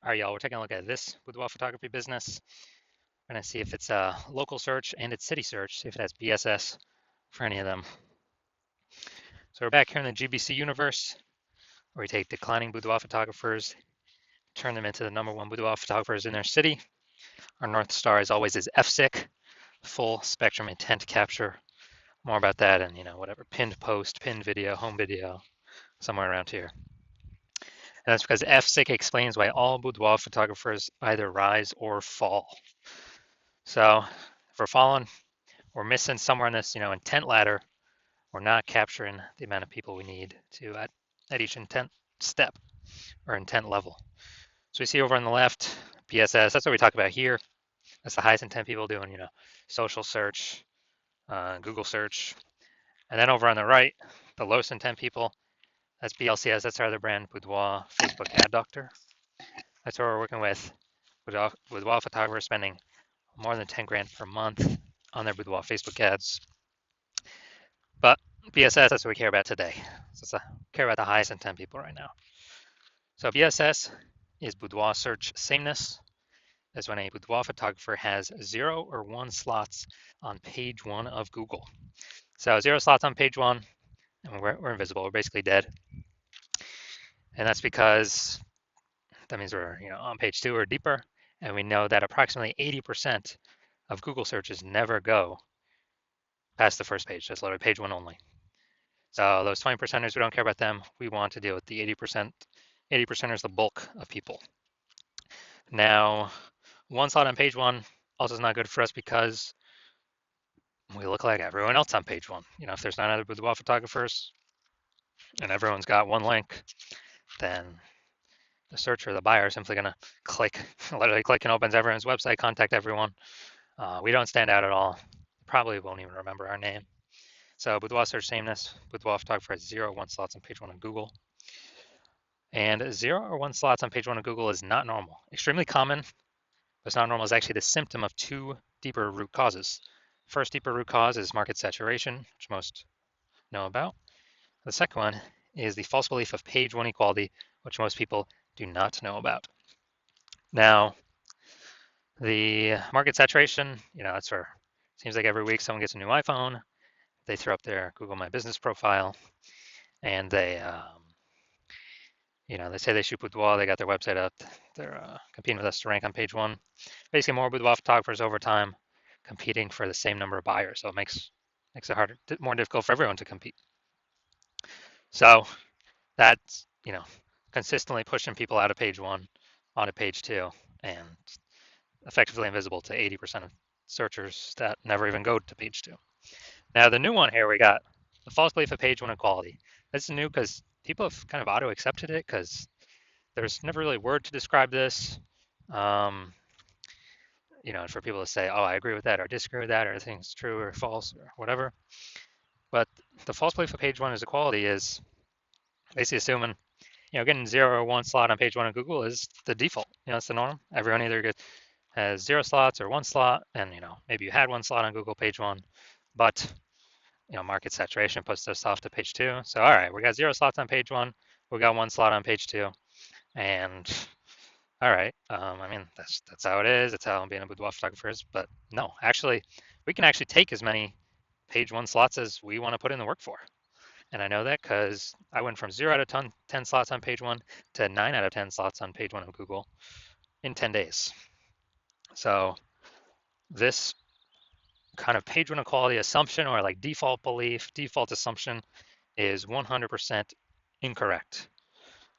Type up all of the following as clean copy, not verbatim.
All right, y'all, we're taking a look at this boudoir photography business. We're gonna see if it's a local search and it's city search, see if it has BSS for any of them. So we're back here in the GBC universe, where we take declining boudoir photographers, turn them into the #1 boudoir photographers in their city. Our North Star, as always, is FSIC, full spectrum intent capture. More about that and, whatever, pinned post, pinned video, home video, somewhere around here. And that's because FSIC explains why all boudoir photographers either rise or fall. So if we're falling, we're missing somewhere in this, intent ladder. We're not capturing the amount of people we need to at each intent step or intent level. So we see over on the left, BSS, that's what we talk about here. That's the highest intent people doing, social search, Google search. And then over on the right, the lowest intent people, that's BLCS, that's our other brand, Boudoir Facebook Ad Doctor. That's where we're working with boudoir photographers spending more than 10 grand per month on their boudoir Facebook ads. But BSS, that's what we care about today. So care about the highest intent people right now. So BSS is boudoir search sameness. That's when a boudoir photographer has 0 or 1 slots on page 1 of Google. So 0 slots on page 1, and we're invisible. We're basically dead. And that's because that means we're on page 2 or deeper, and we know that approximately 80% of Google searches never go past the first page. That's literally page 1 only. So those 20%ers, we don't care about them. We want to deal with the 80%. 80%ers, the bulk of people. Now, 1 slot on page 1 also is not good for us because we look like everyone else on page 1. If there's 9 other boudoir photographers and everyone's got 1 link, then the searcher, the buyer, is simply going to literally click and opens everyone's website, contact everyone. We don't stand out at all. Probably won't even remember our name. So boudoir search sameness, boudoir photographer has 0 or 1 slots on page 1 of Google. And 0 or 1 slots on page 1 of Google is not normal. Extremely common, but it's not normal is actually the symptom of 2 deeper root causes. First deeper root cause is market saturation, which most know about. The second one is the false belief of page 1 equality, which most people do not know about. Now, the market saturation, that's where it seems like every week someone gets a new iPhone, they throw up their Google My Business profile, and they say they shoot boudoir, they got their website up, they're competing with us to rank on page 1. Basically, more boudoir photographers over time competing for the same number of buyers, so it makes it harder, more difficult for everyone to compete. So that's consistently pushing people out of page 1 onto page 2, and effectively invisible to 80% of searchers that never even go to page 2. Now the new one here, we got the false belief of page 1 equality. This is new because people have kind of auto-accepted it because there's never really a word to describe this. For people to say, oh, I agree with that or disagree with that or I think it's true or false or whatever. But the false belief of page 1 is equality is basically assuming, getting 0 or 1 slot on page 1 of Google is the default. It's the norm. Everyone either has 0 slots or 1 slot, and maybe you had 1 slot on Google page 1, but market saturation puts us off to page 2. So all right, we got 0 slots on page 1, we got 1 slot on page 2, and all right, that's how it is. That's how being a boudoir photographer is. But no, actually, we can actually take as many page 1 slots as we want to put in the work for. And I know that because I went from 0 out of 10 slots on page 1 to 9 out of 10 slots on page 1 of Google in 10 days. So this kind of page 1 equality assumption or like default belief, default assumption is 100% incorrect,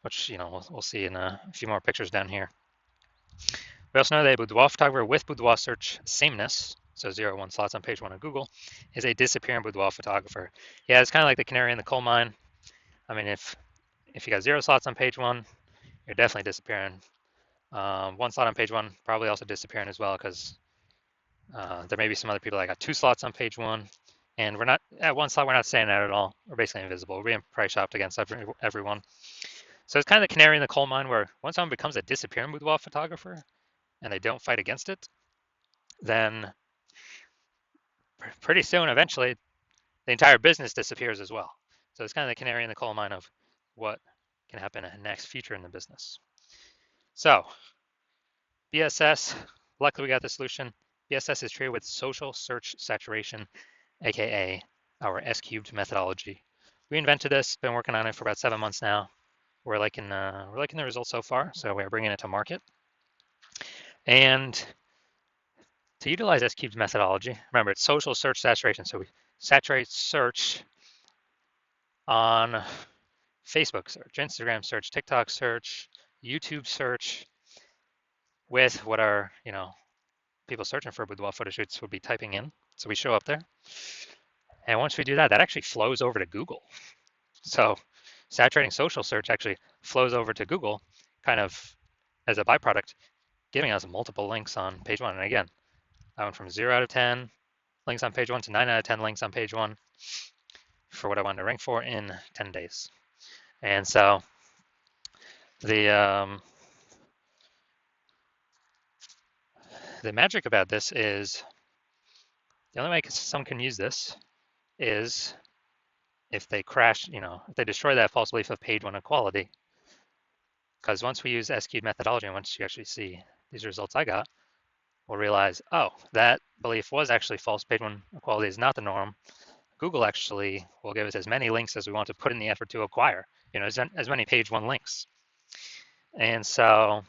which we'll see in a few more pictures down here. We also know that a boudoir photographer with boudoir search sameness, so 0 1 slots on page 1 of Google, is a disappearing boudoir photographer. Yeah, it's kind of like the canary in the coal mine. I mean, if you got 0 slots on page 1, you're definitely disappearing. 1 slot on page 1 probably also disappearing as well because there may be some other people that got 2 slots on page 1, and we're not at 1 slot. We're not saying that at all. We're basically invisible. We're being price shopped against everyone. So it's kind of the canary in the coal mine where once someone becomes a disappearing boudoir photographer and they don't fight against it, then pretty soon, eventually, the entire business disappears as well. So it's kind of the canary in the coal mine of what can happen in the next future in the business. So BSS, luckily we got the solution. BSS is treated with social search saturation, aka our S-cubed methodology. We invented this, been working on it for about 7 months now. We're liking the results so far, so we're bringing it to market. And to utilize S-cubed methodology, remember it's social search saturation, so we saturate search on Facebook search, Instagram search, TikTok search, YouTube search with what our people searching for boudoir photo shoots would be typing in. So we show up there. And once we do that, that actually flows over to Google. So saturating social search actually flows over to Google kind of as a byproduct, giving us multiple links on page one. And again, I went from 0 out of 10 links on page one to 9 out of 10 links on page one for what I wanted to rank for in 10 days. And so the magic about this is the only way someone can use this is if they crash, if they destroy that false belief of page one equality. Because once we use S-cubed methodology, and once you actually see these results I got, we'll realize, oh, that belief was actually false. Page one equality is not the norm. Google actually will give us as many links as we want to put in the effort to acquire, as many page one links. And so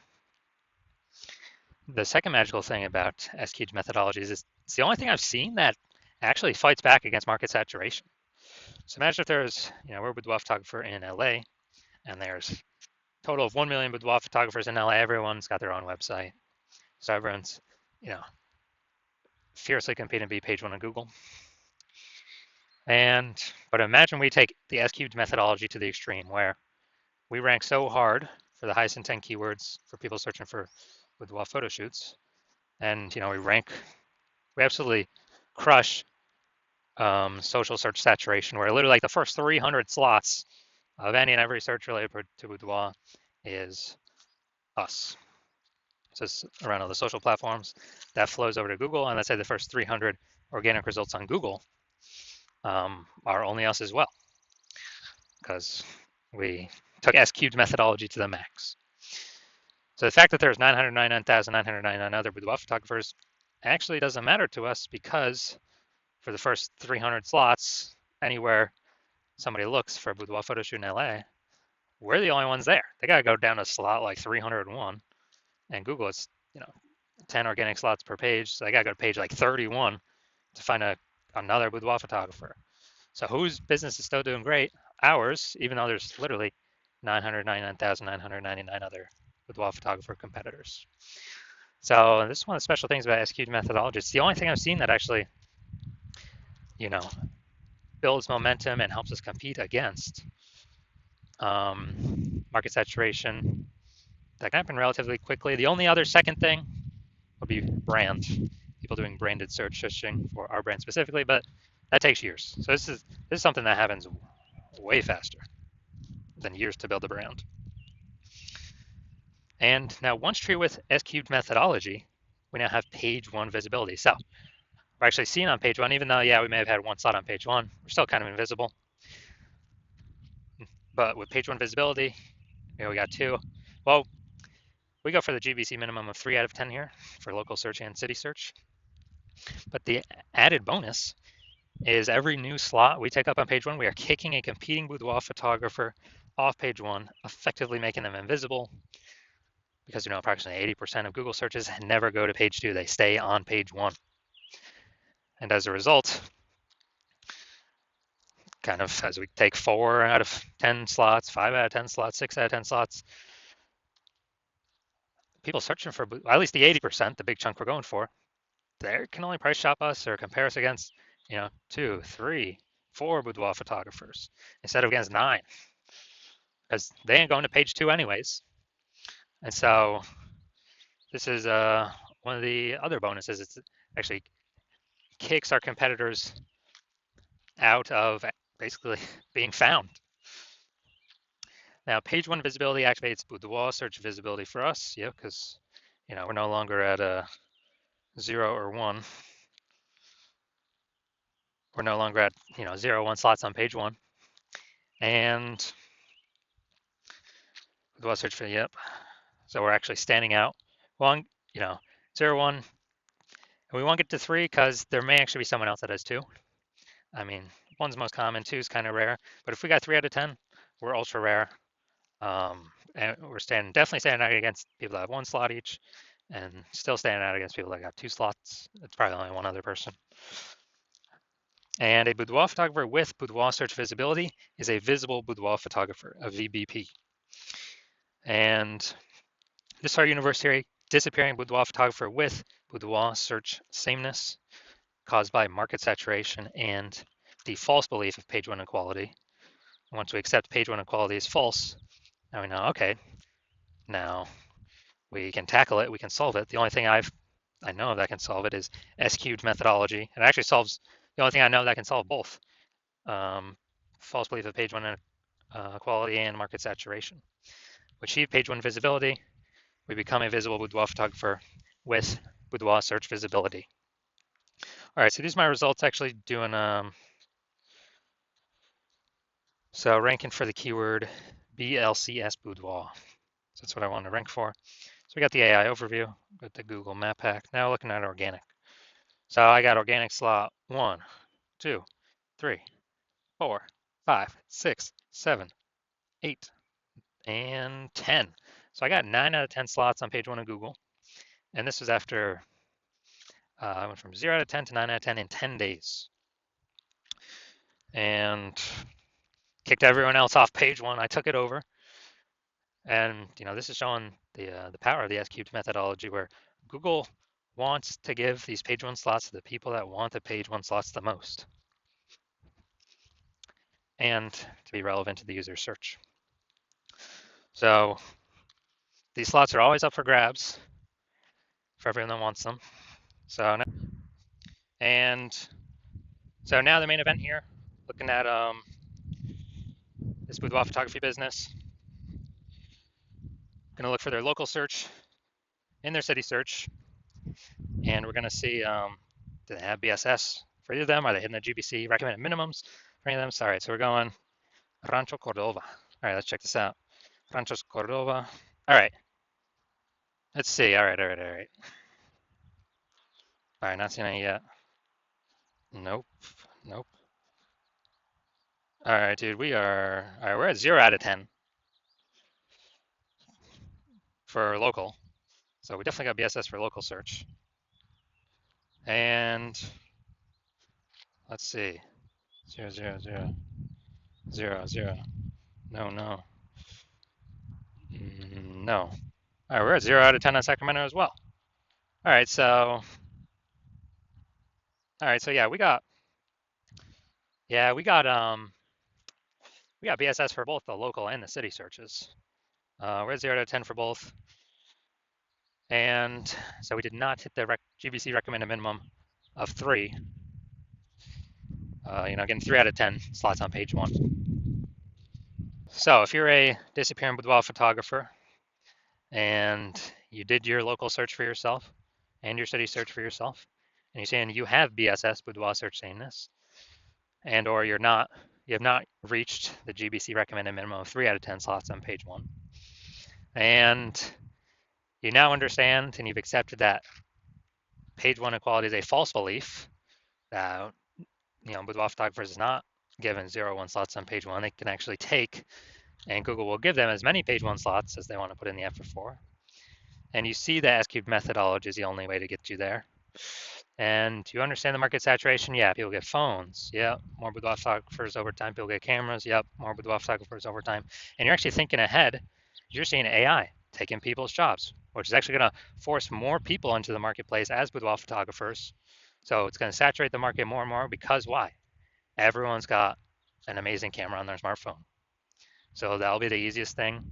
the second magical thing about S-cubed methodologies is it's the only thing I've seen that actually fights back against market saturation. So imagine if there's, we're a boudoir photographer in LA, and there's a total of 1 million boudoir photographers in LA. Everyone's got their own website. So everyone's, fiercely competing to be page one on Google. But imagine we take the S-cubed methodology to the extreme where we rank so hard for the highest intent keywords for people searching for boudoir photo shoots. And, we absolutely crush social search saturation, where literally like the first 300 slots of any and every search related to boudoir is us. So it's around all the social platforms that flows over to Google, and let's say the first 300 organic results on Google are only us as well, because we took S-cubed methodology to the max. So the fact that there's 999,999 other boudoir photographers actually doesn't matter to us, because for the first 300 slots, anywhere somebody looks for a boudoir photo shoot in LA, we're the only ones there. They got to go down to slot like 301, and Google, it's 10 organic slots per page, so they got to go to page like 31 to find another boudoir photographer. So whose business is still doing great? Ours, even though there's literally 999,999 other boudoir photographer competitors. So this is one of the special things about S-cubed methodology. It's the only thing I've seen that actually, builds momentum and helps us compete against market saturation. That can happen relatively quickly. The only other second thing would be brand. People doing branded searching for our brand specifically, but that takes years. So this is something that happens way faster than years to build a brand. And now once treated with S-cubed methodology, we now have page one visibility. So we're actually seen on page one, even though, we may have had one slot on page one, we're still kind of invisible. But with page one visibility, we got 2. Well, we go for the GBC minimum of 3 out of 10 here for local search and city search. But the added bonus is every new slot we take up on page one, we are kicking a competing boudoir photographer off page one, effectively making them invisible, because approximately 80% of Google searches never go to page 2. They stay on page 1. And as a result, kind of as we take 4 out of 10 slots, 5 out of 10 slots, 6 out of 10 slots, people searching for at least the 80%, the big chunk we're going for, they can only price shop us or compare us against 2, 3, 4 boudoir photographers instead of against 9, because they ain't going to page 2 anyways. And so this is one of the other bonuses. It's actually kicks our competitors out of basically being found. Now, page one visibility activates boudoir search visibility for us, because we're no longer at a 0 or 1. We're no longer at 0 1 slots on page 1, and boudoir search for so we're actually standing out. Well, 0, 1, and we won't get to 3 because there may actually be someone else that has 2. I mean, 1's most common, 2 is kind of rare, but if we got 3 out of 10, we're ultra rare. And we're definitely standing out against people that have 1 slot each, and still standing out against people that got 2 slots. It's probably only one other person. And a boudoir photographer with boudoir search visibility is a visible boudoir photographer, a VBP. And this is our universe theory: disappearing boudoir photographer with boudoir search sameness caused by market saturation and the false belief of page 1 equality. Once we accept page 1 equality is false, now we know, okay, now we can tackle it, we can solve it. The only thing I know that can solve it is S-cubed methodology. It actually solves, the only thing I know that can solve both false belief of page 1 equality and market saturation. We achieve page 1 visibility, we become a visible boudoir photographer with boudoir search visibility. All right, so these are my results actually doing, so ranking for the keyword BLCS boudoir. So that's what I wanted to rank for. So we got the AI overview, got the Google Map Pack. Now looking at organic. So I got organic slot 1, 2, 3, 4, 5, 6, 7, 8, and 10. So I got 9 out of 10 slots on page 1 of Google. And this was after I went from 0 out of 10 to 9 out of 10 in 10 days. And kicked everyone else off page 1. I took it over. And this is showing the power of the S-cubed methodology, where Google wants to give these page 1 slots to the people that want the page 1 slots the most, and to be relevant to the user search. So these slots are always up for grabs for everyone that wants them. So now the main event here, looking at this boudoir photography business. Going to look for their local search in their city search, and we're going to see do they have BSS for either of them? Are they hitting the GBC recommended minimums for any of them? Sorry, so we're going Rancho Cordova. All right, let's check this out. Rancho Cordova. All right, let's see. All right. All right, not seeing any yet. Nope. All right, dude, we're at 0 out of 10 for local. So we definitely got BSS for local search. And let's see. 0, 0, 0, 0, 0. No. No. All right, we're at 0 out of 10 on Sacramento as well. All right, so yeah, we got BSS for both the local and the city searches. We're at 0 out of 10 for both. And so we did not hit the GBC recommended minimum of 3. Getting 3 out of 10 slots on page 1. So if you're a disappearing boudoir photographer and you did your local search for yourself and your city search for yourself, and you're saying you have BSS, boudoir search sameness, and or you have not reached the GBC recommended minimum of 3 out of 10 slots on page 1, and you now understand and you've accepted that page 1 equality is a false belief, that boudoir photographers is not given 0, 1 slots on page 1. They can actually take, and Google will give them as many page 1 slots as they want to put in the effort for. And you see the S-cubed methodology is the only way to get you there. And you understand the market saturation? Yeah, people get phones. Yeah, more boudoir photographers over time. People get cameras. Yep, more boudoir photographers over time. And you're actually thinking ahead. You're seeing AI taking people's jobs, which is actually going to force more people into the marketplace as boudoir photographers. So it's going to saturate the market more and more, because why? Everyone's got an amazing camera on their smartphone. So that'll be the easiest thing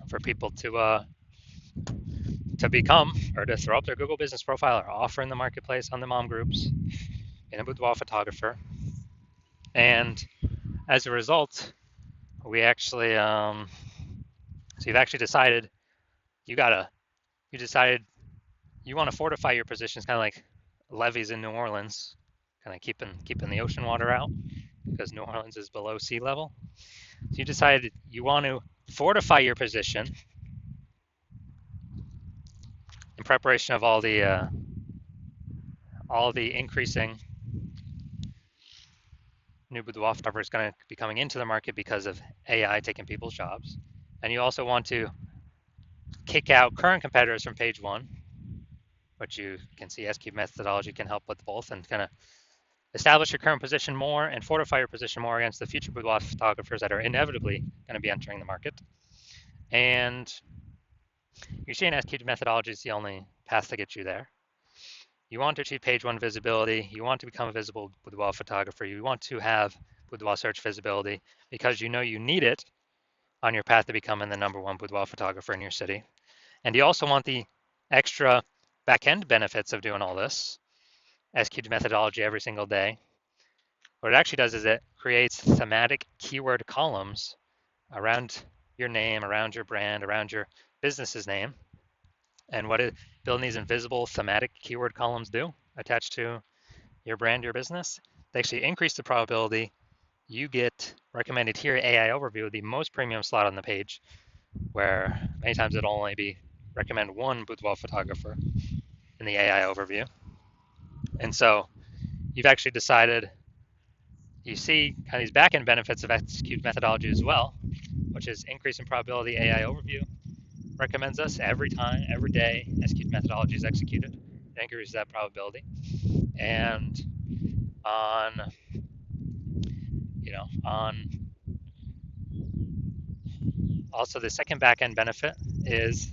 for people to become, or to throw up their Google business profile or offer in the marketplace on the mom groups in a boudoir photographer. And as a result, we actually, so you've actually decided you want to fortify your positions, kind of like levees in New Orleans, kind of keeping the ocean water out because New Orleans is below sea level. So you decided you want to fortify your position and preparation of all the increasing new boudoir photographers going to be coming into the market because of AI taking people's jobs. And you also want to kick out current competitors from page one, which you can see S-Cube methodology can help with both, and kind of establish your current position more and fortify your position more against the future boudoir photographers that are inevitably going to be entering the market. And you're seeing S-Cube methodology is the only path to get you there. You want to achieve page one visibility. You want to become a visible boudoir photographer. You want to have boudoir search visibility because you know you need it on your path to becoming the #1 boudoir photographer in your city. And you also want the extra back-end benefits of doing all this, S-Cube methodology every single day. What it actually does is it creates thematic keyword columns around your name, around your brand, around your business's name. And what building these invisible thematic keyword columns do attached to your brand, your business, they actually increase the probability you get recommended here AI overview, the most premium slot on the page, where many times it'll only be recommend one boudoir photographer in the AI overview. And so you've actually decided, you see kind of these back-end benefits of S-Cube methodology as well, which is increase in probability AI overview recommends us every time, every day S-Cube methodology is executed. It increases that probability. And on also the second back-end benefit is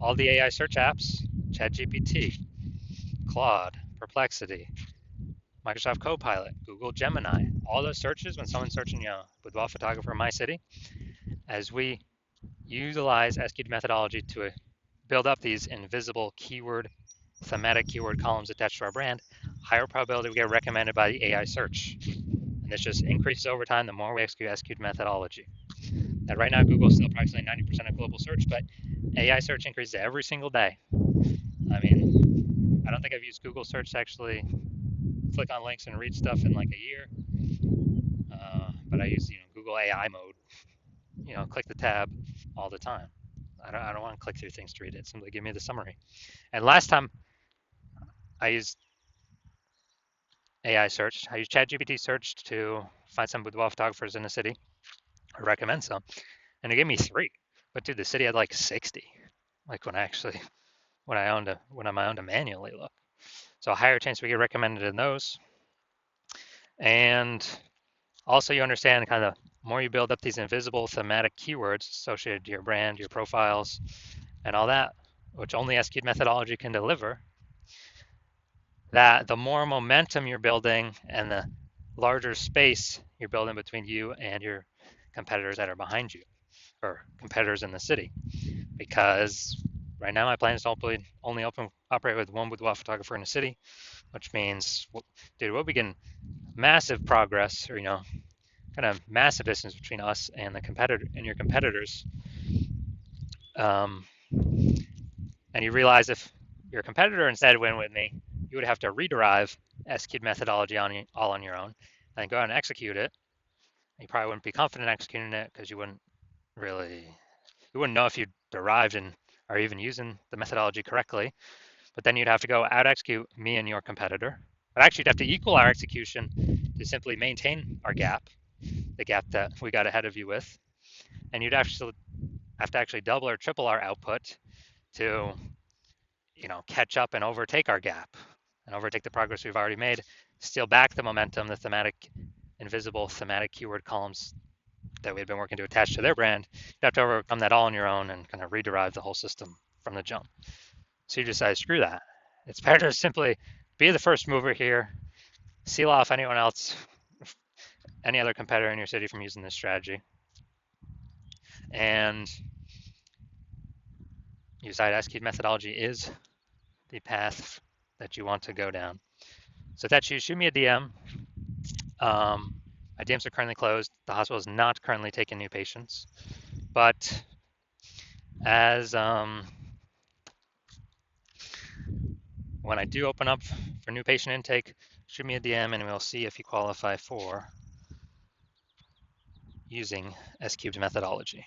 all the AI search apps, ChatGPT, Claude, Perplexity, Microsoft Copilot, Google Gemini, all those searches when someone's searching boudoir photographer in my city, as we utilize S-Cube methodology to build up these invisible thematic keyword columns attached to our brand, higher probability we get recommended by the AI search. And this just increases over time the more we execute S-Cube methodology. Now, right now, Google's still approximately 90% of global search, but AI search increases every single day. I mean, I don't think I've used Google search to actually click on links and read stuff in like a year. But I use Google AI mode, click the tab all the time. I don't want to click through things to read it. Simply give me the summary. And last time I used AI search, I used ChatGPT search to find some boudoir photographers in the city, or recommend some, and it gave me 3. But dude, the city had like 60. Like when I owned to manually look. So a higher chance we get recommended in those. And also you understand kind of more you build up these invisible thematic keywords associated to your brand, your profiles, and all that, which only S-Cube methodology can deliver, that the more momentum you're building and the larger space you're building between you and your competitors that are behind you, or competitors in the city. Because right now my plan is to only operate with one boudoir photographer in the city, which means, dude, we'll begin massive progress, or kind of massive distance between us and your competitors. And you realize if your competitor instead went with me, you would have to rederive S-Cube methodology all on your own, and go out and execute it. You probably wouldn't be confident executing it because you wouldn't know if you derived and are even using the methodology correctly. But then you'd have to go out execute me and your competitor. But actually, you'd have to equal our execution to simply maintain our gap, the gap that we got ahead of you with. And you'd actually have to actually double or triple our output to, catch up and overtake our gap and overtake the progress we've already made, steal back the momentum, the invisible thematic keyword columns that we had been working to attach to their brand. You'd have to overcome that all on your own and kind of rederive the whole system from the jump. So you decide, screw that. It's better to simply be the first mover here, seal off anyone else, any other competitor in your city from using this strategy. And you decide S-Cube methodology is the path that you want to go down. So if that's you, shoot me a DM. My DMs are currently closed. The hospital is not currently taking new patients. But as when I do open up for new patient intake, shoot me a DM and we'll see if you qualify for using S-Cubed methodology.